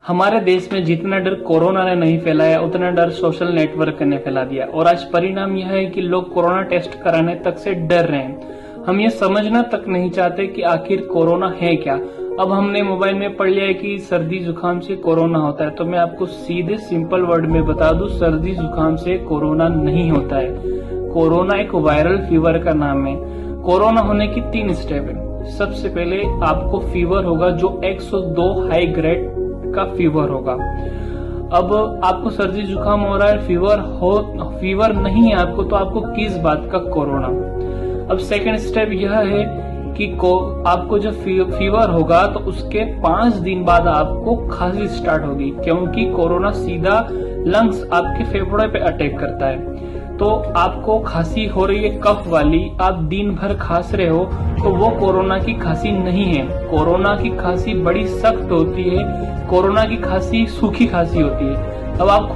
हमारे देश में जितना डर कोरोना ने नहीं फैलाया उतना डर सोशल नेटवर्क ने फैला दिया और आज परिणाम यह है कि लोग कोरोना टेस्ट कराने तक से डर रहे हैं। हम ये समझना तक नहीं चाहते कि आखिर कोरोना है क्या। अब हमने मोबाइल में पढ़ लिया है कि सर्दी जुकाम से कोरोना होता है, तो मैं आपको सीधे सिंपल वर्ड में बता दूं, सर्दी जुकाम से कोरोना नहीं होता है। कोरोना एक वायरल फीवर का नाम है। कोरोना होने की 3 स्टेप है। सबसे पहले आपको फीवर होगा जो 102 हाई ग्रेड का फीवर होगा। अब आपको सर्दी जुकाम हो रहा है, फीवर नहीं है आपको, तो आपको किस बात का कोरोना। अब सेकंड स्टेप यह है कि आपको जब फीवर होगा तो उसके 5 दिन बाद आपको खांसी स्टार्ट होगी, क्योंकि कोरोना सीधा लंग्स आपके फेफड़े पे अटैक करता है। तो आपको खांसी हो रही है कफ वाली, आप दिन भर खांस रहे हो, तो वो कोरोना की खांसी नहीं है। कोरोना की खांसी बड़ी सख्त होती है। कोरोना की खांसी सूखी खांसी होती है। अब आप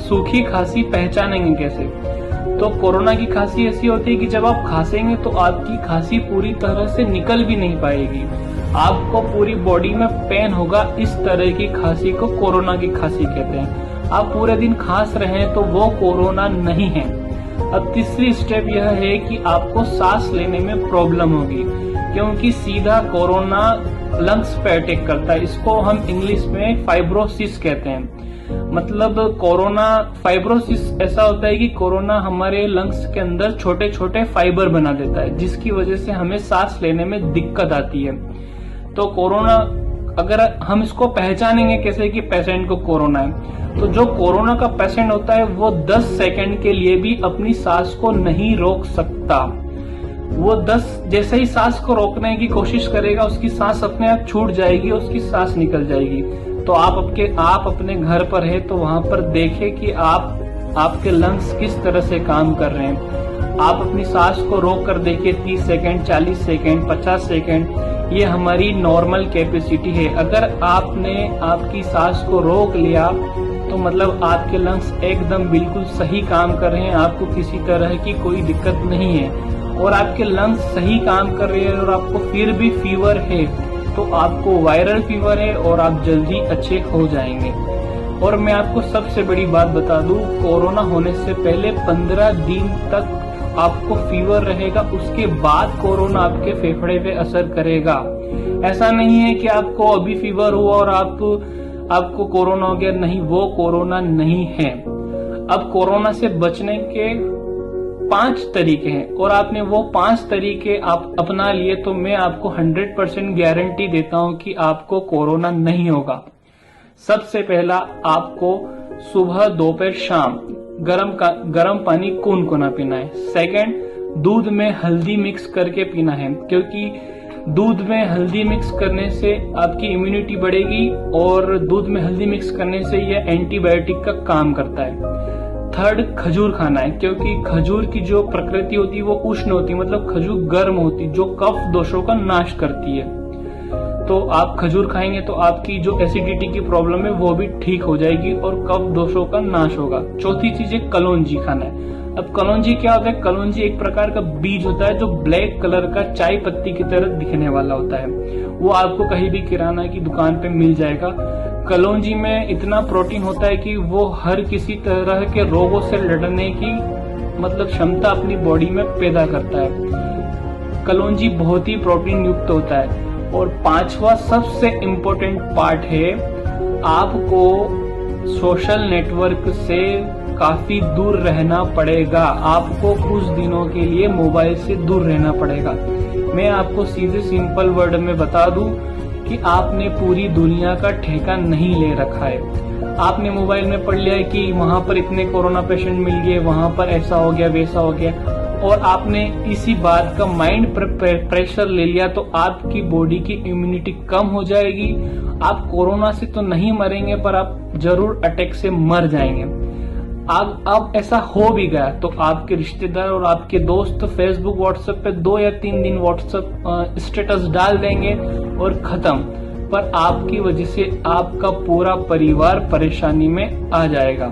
सूखी खांसी पहचानेंगे कैसे? तो कोरोना की खांसी ऐसी होती है कि जब आप खांसेंगे तो आपकी खांसी पूरी तरह से निकल भी नहीं पाएगी, आपको पूरी बॉडी में पेन होगा। इस तरह की खांसी को कोरोना की खांसी कहते हैं। आप पूरे दिन खांस रहे हैं तो वो कोरोना नहीं है। अब तीसरी स्टेप यह है कि आपको सांस लेने में प्रॉब्लम होगी, क्योंकि सीधा कोरोना लंग्स पे अटैक करता है। इसको हम इंग्लिश में फाइब्रोसिस कहते हैं। मतलब कोरोना फाइब्रोसिस ऐसा होता है कि कोरोना हमारे लंग्स के अंदर छोटे छोटे फाइबर बना देता है, जिसकी वजह से हमें सांस लेने में दिक्कत आती है। तो कोरोना अगर हम इसको पहचानेंगे कैसे कि पेशेंट को कोरोना है, तो जो कोरोना का पेशेंट होता है वो 10 सेकंड के लिए भी अपनी सांस को नहीं रोक सकता। वो 10 जैसे ही सांस को रोकने की कोशिश करेगा, उसकी सांस अपने आप छूट जाएगी, उसकी सांस निकल जाएगी। तो आप अपने घर पर है तो वहां पर देखें कि आपके लंग्स किस तरह से काम कर रहे हैं। आप अपनी सांस को रोक कर देखिए, 30 सेकंड, 40 सेकंड, 50 सेकंड, ये हमारी नॉर्मल कैपेसिटी है। अगर आपने आपकी सांस को रोक लिया तो मतलब आपके लंग्स एकदम बिल्कुल सही काम कर रहे हैं, आपको किसी तरह की कोई दिक्कत नहीं है और आपके लंग्स सही काम कर रहे हैं और आपको फिर भी फीवर है तो आपको वायरल फीवर है और आप जल्दी अच्छे हो जाएंगे। और मैं आपको सबसे बड़ी बात बता दूं, कोरोना होने से पहले 15 दिन तक आपको फीवर रहेगा, उसके बाद कोरोना आपके फेफड़े पे असर करेगा। ऐसा नहीं है कि आपको अभी फीवर हुआ और आपको कोरोना हो गया, नहीं, वो कोरोना नहीं है। अब कोरोना से बचने के 5 तरीके हैं और आपने वो 5 तरीके आप अपना लिए तो मैं आपको 100% गारंटी देता हूं कि आपको कोरोना नहीं होगा। सबसे पहला, आपको सुबह, दोपहर, शाम गरम पानी गुनगुना पीना है। सेकंड, दूध में हल्दी मिक्स करके पीना है, क्योंकि दूध में हल्दी मिक्स करने से आपकी इम्यूनिटी बढ़ेगी और दूध में हल्दी मिक्स करने से यह एंटीबायोटिक का काम करता है। थर्ड, खजूर खाना है, क्योंकि खजूर की जो प्रकृति होती है वो उष्ण होती है, मतलब खजूर गर्म होती है, जो कफ दोषों का नाश करती है। तो आप खजूर खाएंगे तो आपकी जो एसिडिटी की प्रॉब्लम है वो भी ठीक हो जाएगी और कफ दोषों का नाश होगा। चौथी चीज है कलौंजी खाना है। अब कलौंजी क्या होता है? कलौंजी एक प्रकार का बीज होता है जो ब्लैक कलर का चाय पत्ती की तरह दिखने वाला होता है। वो आपको कहीं भी किराना की दुकान पे मिल जाएगा। कलौंजी में इतना प्रोटीन होता है कि वो हर किसी तरह के रोगों से लड़ने की मतलब क्षमता अपनी बॉडी में पैदा करता है। कलौंजी बहुत ही प्रोटीन युक्त होता है। और 5वां सबसे इम्पोर्टेंट पार्ट है, आपको सोशल नेटवर्क से काफी दूर रहना पड़ेगा। आपको कुछ दिनों के लिए मोबाइल से दूर रहना पड़ेगा। मैं आपको सीधे सिंपल वर्ड में बता दूं कि आपने पूरी दुनिया का ठेका नहीं ले रखा है। आपने मोबाइल में पढ़ लिया है कि वहां पर इतने कोरोना पेशेंट मिल गए, वहां पर ऐसा हो गया, वैसा हो गया, और आपने इसी बात का माइंड प्रेशर ले लिया तो आपकी बॉडी की इम्यूनिटी कम हो जाएगी। आप कोरोना से तो नहीं मरेंगे पर आप जरूर अटैक से मर जाएंगे। अब ऐसा हो भी गया तो आपके रिश्तेदार और आपके दोस्त फेसबुक व्हाट्सएप पे 2 या 3 दिन व्हाट्सएप स्टेटस डाल देंगे और खत्म। पर आपकी वजह से आपका पूरा परिवार परेशानी में आ जाएगा,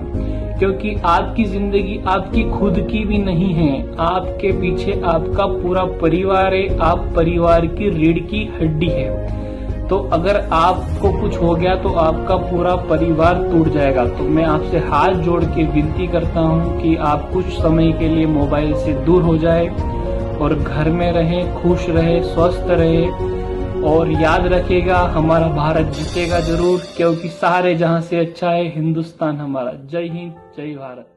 क्योंकि आपकी जिंदगी आपकी खुद की भी नहीं है, आपके पीछे आपका पूरा परिवार है, आप परिवार की रीढ़ की हड्डी है। तो अगर आपको कुछ हो गया तो आपका पूरा परिवार टूट जाएगा। तो मैं आपसे हाथ जोड़ के विनती करता हूँ कि आप कुछ समय के लिए मोबाइल से दूर हो जाए और घर में रहें, खुश रहे, स्वस्थ रहे। और याद रखिएगा, हमारा भारत जीतेगा जरूर, क्योंकि सारे जहां से अच्छा है हिंदुस्तान हमारा। जय हिंद, जय भारत।